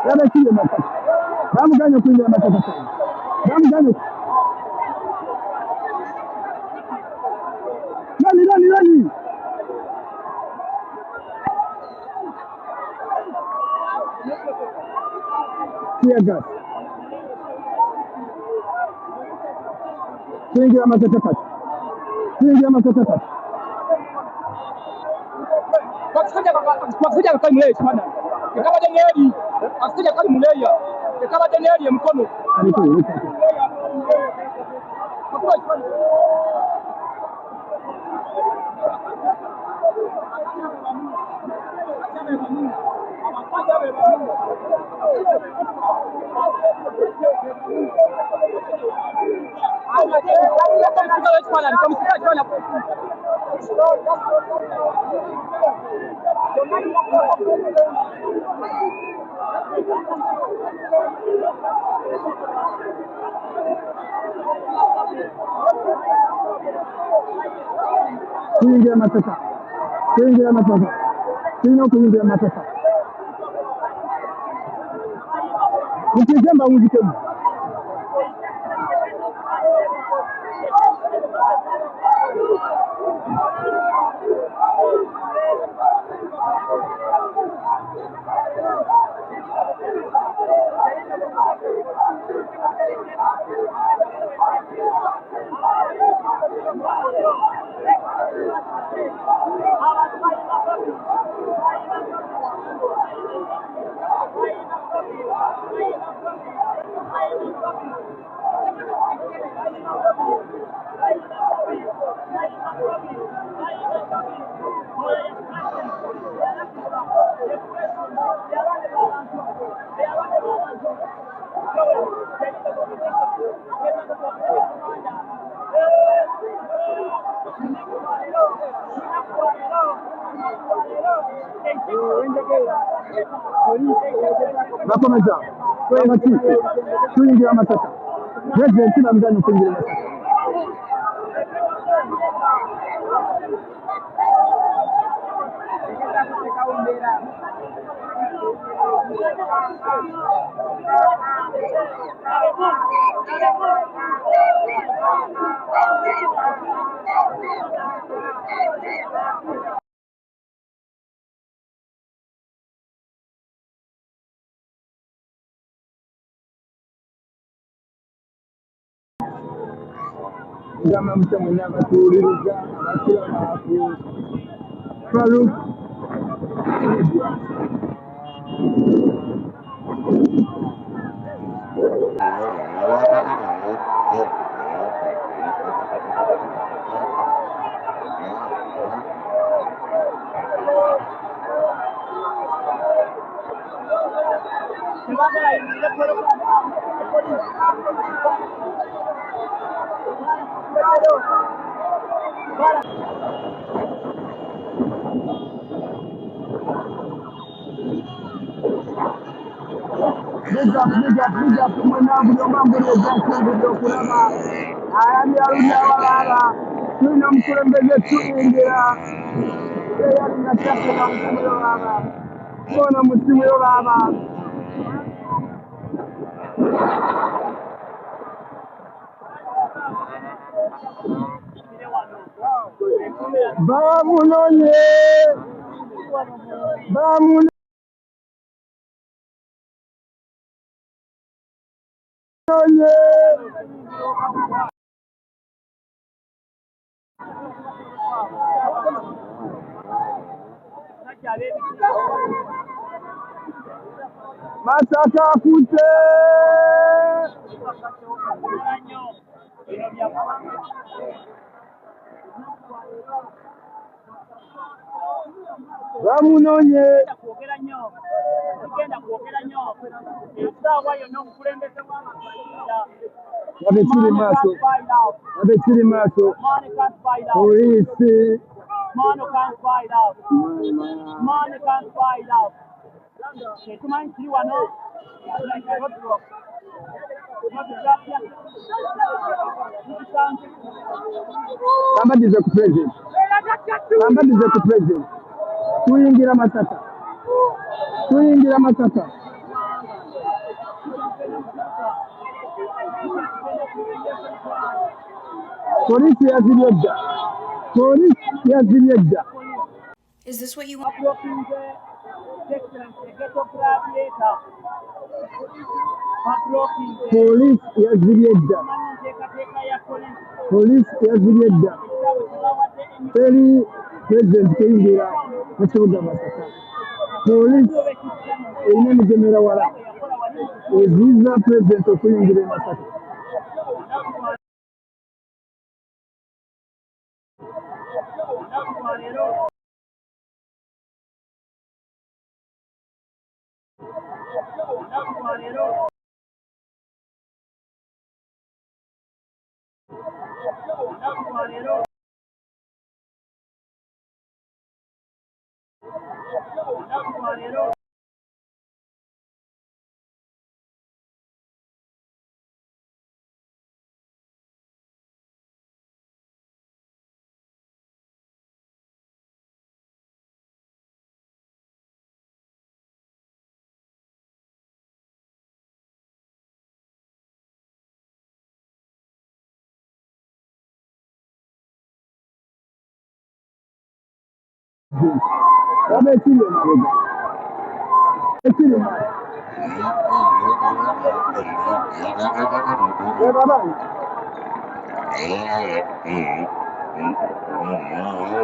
Yana kiyo matata. Bamu gane kuingia matata sana. Bamu gane. Nani. Kiaga. Kuingia matata. Wakuja kwa mlei sana. Kama Danieli, asije kwa mlei. Kama Danieli mkono. Kuingia matata. Kuingia matata. Nikijamba ujikemu. Nakomeza. Kuingia matata. President kila mdani kuingia matata. Kama mtu mwenye kuuliza akila na hapo Faruk Big up mwanangu ndio mambo ya Jackson ndio kulama. Ayani arudi wala. Tuna mkulembeze tuingira. Yeye anataka na msimu yo baba. Mbona msimu yo baba? Bamunonye. Masaka kute bamunonye abekiri maso polisi Man can't fight out. Man can't fight out. Tumaini wano like a roadblock. Kambadize ku president. Kambadize ku president. Tuyingira Masaka. Tuyingira Masaka. Polisi yazibye dda. Polisi yazibye dda. Is this what you want? Polisi yazibye dda. Polisi yazibye dda. Teri president kuyingira mu kibuga Masaka. Polisi erina emigemera wala. Eziza president okuyingira e Masaka. Baba ekiri emabega. Ekiri emabega. Baba.